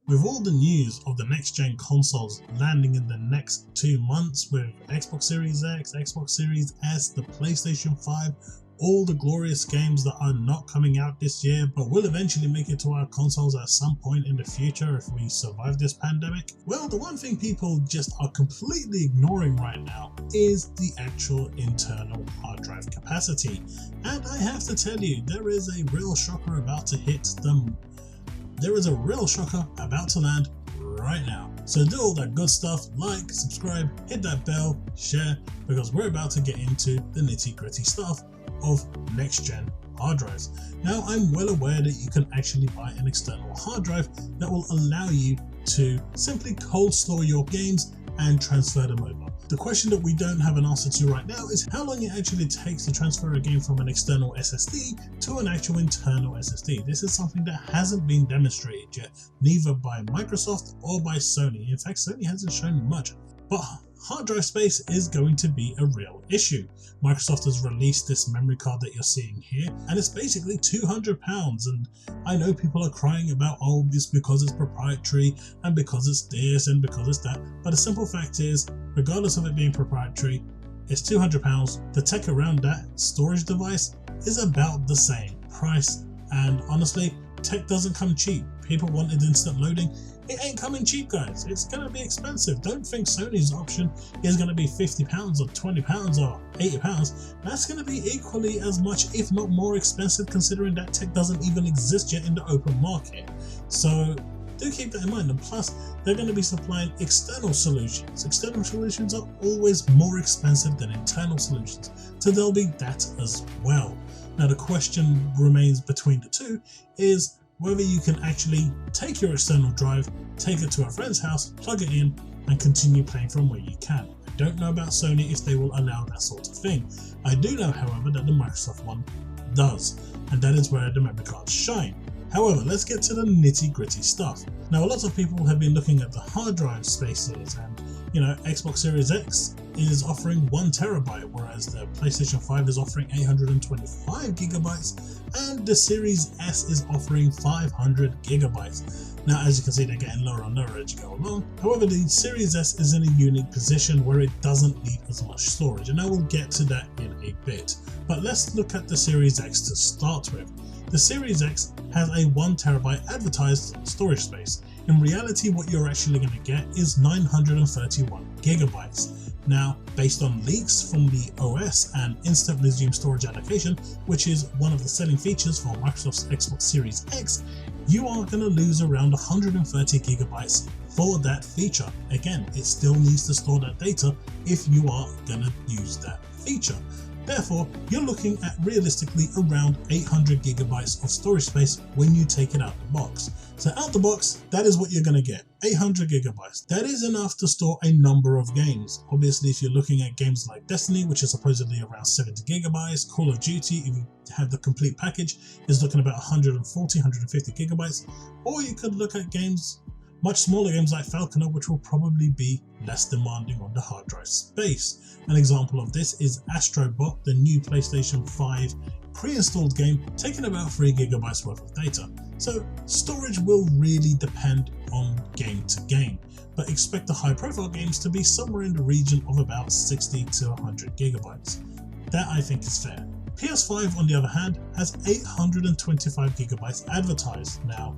With all the news of the next gen consoles landing in the next 2 months with Xbox Series X, Xbox Series S, the PlayStation 5, all the glorious games that are not coming out this year but will eventually make it to our consoles at some point in the future if we survive this pandemic, well, the one thing people just are completely ignoring right now is the actual internal hard drive capacity. And I have to tell you, there is a real shocker about to hit them. There is a real shocker about to land right now. So do all that good stuff, like, subscribe, hit that bell, share, because we're about to get into the nitty-gritty stuff of next gen hard drives. Now, I'm well aware that you can actually buy an external hard drive that will allow you to simply cold store your games and transfer them over. The question that we don't have an answer to right now is how long it actually takes to transfer a game from an external SSD to an actual internal SSD. This is something that hasn't been demonstrated yet, neither by Microsoft or by Sony. In fact, Sony hasn't shown much, but hard drive space is going to be a real issue. Microsoft has released this memory card that you're seeing here, and it's basically £200. And I know people are crying about, oh, it's because it's proprietary and because it's this and because it's that. But the simple fact is, regardless of it being proprietary, it's £200. The tech around that storage device is about the same price. And honestly, tech doesn't come cheap. People wanted instant loading. It ain't coming cheap, guys. It's gonna be expensive. Don't think Sony's option is gonna be £50 or £20 or £80. That's gonna be equally as much, if not more expensive, considering that tech doesn't even exist yet in the open market. So do keep that in mind. And plus, they're going to be supplying external solutions. External solutions are always more expensive than internal solutions, so there'll be that as well. Now, the question remains between the two is whether you can actually take your external drive, take it to a friend's house, plug it in, and continue playing from where you can. I don't know about Sony if they will allow that sort of thing. I do know, however, that the Microsoft one does, and that is where the memory cards shine. However, let's get to the nitty-gritty stuff. Now, a lot of people have been looking at the hard drive spaces, and Xbox Series X is offering 1 terabyte, whereas the PlayStation 5 is offering 825 gigabytes, and the Series S is offering 500 gigabytes. Now, as you can see, they're getting lower and lower as you go along. However, the Series S is in a unique position where it doesn't need as much storage, and I will get to that in a bit. But let's look at the Series X to start with. The Series X has a 1 terabyte advertised storage space. In reality, what you're actually going to get is 931 gigabytes. Now, based on leaks from the OS and instant resume storage allocation, which is one of the selling features for Microsoft's Xbox Series X, you are going to lose around 130 gigabytes for that feature. Again, it still needs to store that data if you are going to use that feature. Therefore, you're looking at realistically around 800 gigabytes of storage space when you take it out the box. So out the box, that is what you're going to get, 800 gigabytes. That is enough to store a number of games. Obviously, if you're looking at games like Destiny, which is supposedly around 70 gigabytes, Call of Duty, if you have the complete package, is looking about 140, 150 gigabytes. Or you could look at games, much smaller games like Falconer, which will probably be less demanding on the hard drive space. An example of this is Astrobot, the new PlayStation 5 pre-installed game, taking about 3 gigabytes worth of data. So storage will really depend on game to game, but expect the high profile games to be somewhere in the region of about 60 to 100 gigabytes. That I think is fair. PS5 on the other hand has 825 gigabytes advertised. Now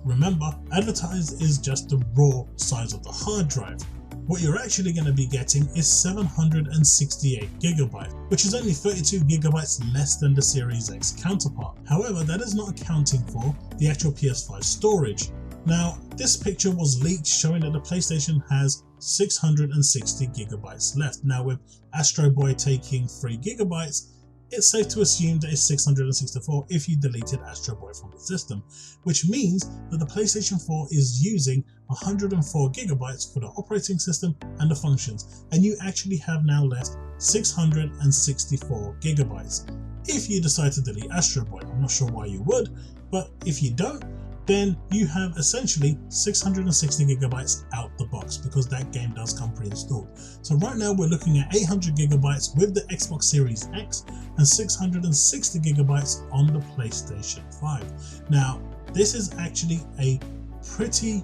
remember, advertised is just the raw size of the hard drive. What you're actually going to be getting is 768 gigabytes, which is only 32 gigabytes less than the Series X counterpart. However, that is not accounting for the actual PS5 storage. Now, this picture was leaked showing that the PlayStation has 660 gigabytes left. Now, with Astro Boy taking 3 gigabytes, it's safe to assume that it's 664 if you deleted Astro Boy from the system, which means that the PlayStation 4 is using 104 gigabytes for the operating system and the functions, and you actually have now left 664 gigabytes. If you decide to delete Astro Boy, I'm not sure why you would, but if you don't, then you have essentially 660 gigabytes out the box because that game does come pre-installed. So right now we're looking at 800 gigabytes with the Xbox Series X and 660 gigabytes on the PlayStation 5. Now, this is actually a pretty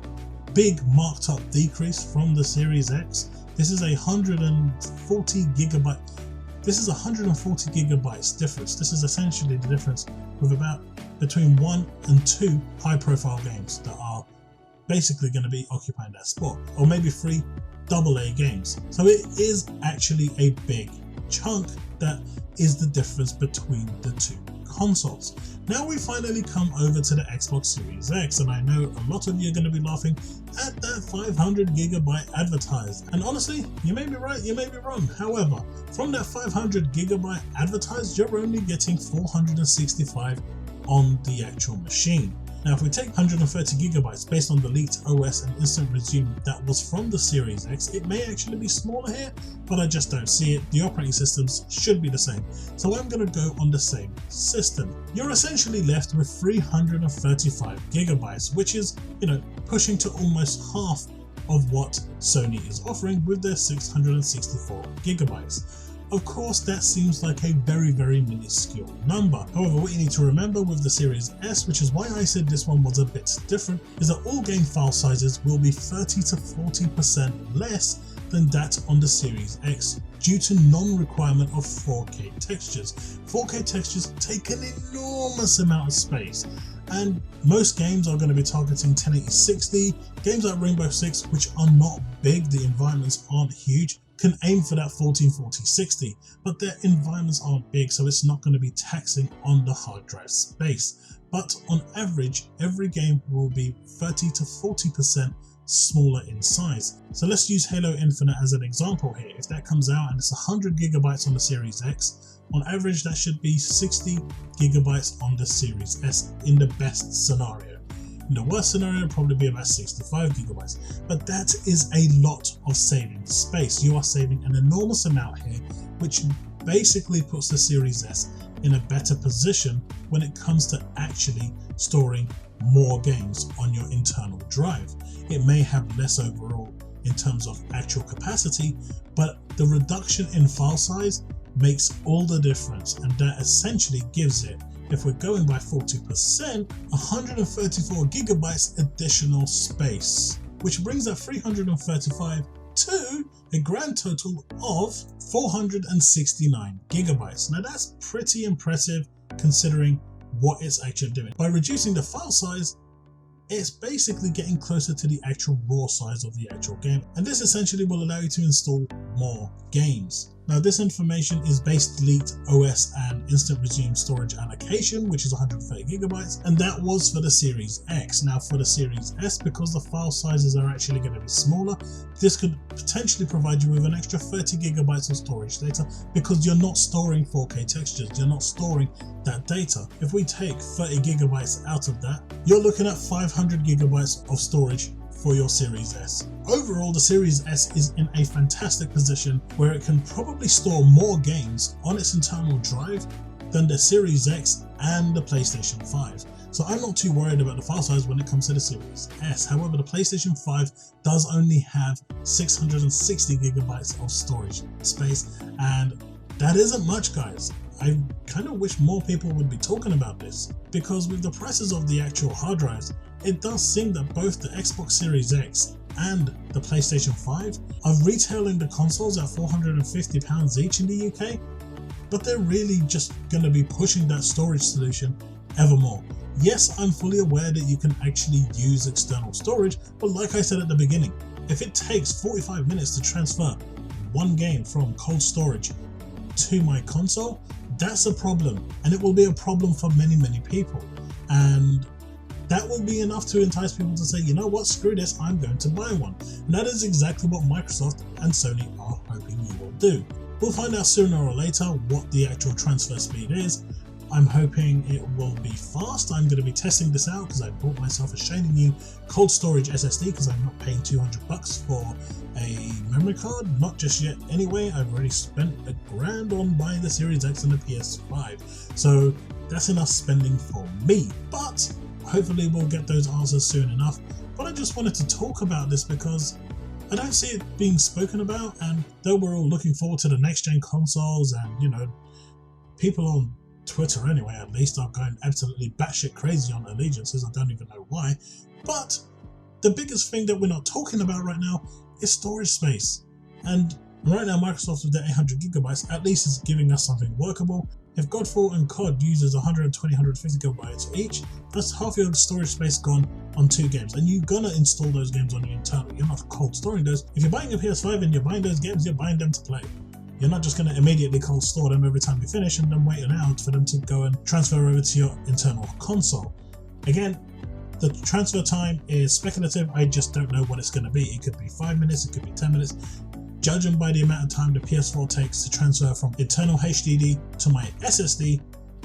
big marked up decrease from the Series X. This is 140 gigabyte. This is 140 gigabytes difference. This is essentially the difference with about between 1 and 2 high profile games that are basically going to be occupying that spot, or maybe 3 AA games. So it is actually a big chunk that is the difference between the two consoles. Now we finally come over to the Xbox Series X, and I know a lot of you are going to be laughing at that 500 gigabyte advertised. And honestly, you may be right, you may be wrong. However, from that 500 gigabyte advertised, you're only getting 465 on the actual machine. Now, if we take 130 gigabytes based on the leaked OS and instant resume that was from the Series X, it may actually be smaller here, but I just don't see it. The operating systems should be the same. So I'm going to go on the same system. You're essentially left with 335 gigabytes, which is, pushing to almost half of what Sony is offering with their 664 gigabytes. Of course, that seems like a very, very minuscule number. However, what you need to remember with the Series S, which is why I said this one was a bit different, is that all game file sizes will be 30 to 40% less than that on the Series X due to non-requirement of 4K textures. 4K textures take an enormous amount of space, and most games are going to be targeting 1080-60. Games like Rainbow Six, which are not big, the environments aren't huge, can aim for that 1440-60, but their environments aren't big, so it's not going to be taxing on the hard drive space. But on average, every game will be 30 to 40% smaller in size. So let's use Halo Infinite as an example here. If that comes out and it's 100 gigabytes on the Series X, on average that should be 60 gigabytes on the Series S in the best scenario. In the worst scenario, it'll probably be about 65 gigabytes, but that is a lot of saving space. You are saving an enormous amount here, which basically puts the Series S in a better position when it comes to actually storing more games on your internal drive. It may have less overall in terms of actual capacity, but the reduction in file size makes all the difference, and that essentially gives it, if we're going by 40%, 134 gigabytes additional space, which brings that 335 to a grand total of 469 gigabytes. Now that's pretty impressive considering what it's actually doing. By reducing the file size, it's basically getting closer to the actual raw size of the actual game, and this essentially will allow you to install more games. Now this information is based leaked OS and instant resume storage allocation, which is 130 gigabytes, and that was for the Series X. Now for the Series S, because the file sizes are actually going to be smaller, this could potentially provide you with an extra 30 gigabytes of storage data because you're not storing 4K textures, you're not storing that data. If we take 30 gigabytes out of that, you're looking at 500 gigabytes of storage for your Series S. Overall, the Series S is in a fantastic position where it can probably store more games on its internal drive than the Series X and the PlayStation 5. So I'm not too worried about the file size when it comes to the Series S. However, the PlayStation 5 does only have 660 gigabytes of storage space, and that isn't much, guys. I kind of wish more people would be talking about this, because with the prices of the actual hard drives, it does seem that both the Xbox Series X and the PlayStation 5 are retailing the consoles at £450 each in the UK, but they're really just going to be pushing that storage solution ever more. Yes, I'm fully aware that you can actually use external storage, but like I said at the beginning, if it takes 45 minutes to transfer one game from cold storage to my console, that's a problem, and it will be a problem for many people, and that will be enough to entice people to say, you know what, screw this, I'm going to buy one. And that is exactly what Microsoft and Sony are hoping you will do. We'll find out sooner or later what the actual transfer speed is. I'm hoping it will be fast. I'm going to be testing this out because I bought myself a shiny new cold storage SSD because I'm not paying $200 for a memory card, not just yet anyway. I've already spent $1,000 on buying the Series X and the PS5, so that's enough spending for me, but hopefully we'll get those answers soon enough. But I just wanted to talk about this because I don't see it being spoken about, and though we're all looking forward to the next gen consoles, and people on Twitter anyway at least are going absolutely batshit crazy on allegiances, I don't even know why, but the biggest thing that we're not talking about right now is storage space. And right now, Microsoft with their 800 gigabytes at least is giving us something workable. If Godfall and COD uses 120, 150 gigabytes each, that's half your storage space gone on 2 games. And you're gonna install those games on your internal. You're not cold storing those. If you're buying a PS5 and you're buying those games, you're buying them to play. You're not just gonna immediately cold store them every time you finish and then wait an hour for them to go and transfer over to your internal console. Again, the transfer time is speculative. I just don't know what it's gonna be. It could be 5 minutes, it could be 10 minutes. Judging by the amount of time the PS4 takes to transfer from internal HDD to my SSD,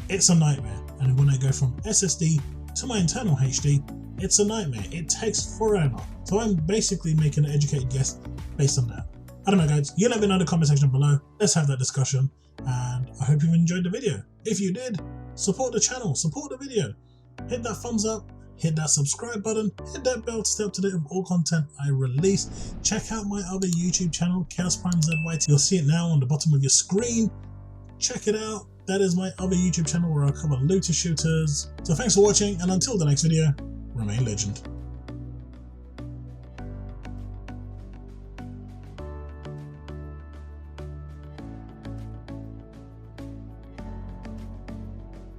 it's a nightmare. And when I go from SSD to my internal HD, it's a nightmare. It takes forever. So I'm basically making an educated guess based on that. I don't know, guys. You let me know in the comment section below. Let's have that discussion. And I hope you enjoyed the video. If you did, support the channel, support the video. Hit that thumbs up. Hit that subscribe button, hit that bell to stay up to date with all content I release. Check out my other YouTube channel, Chaos Prime ZYT. You'll see it now on the bottom of your screen. Check it out. That is my other YouTube channel where I cover looter shooters. So thanks for watching, and until the next video, remain legend.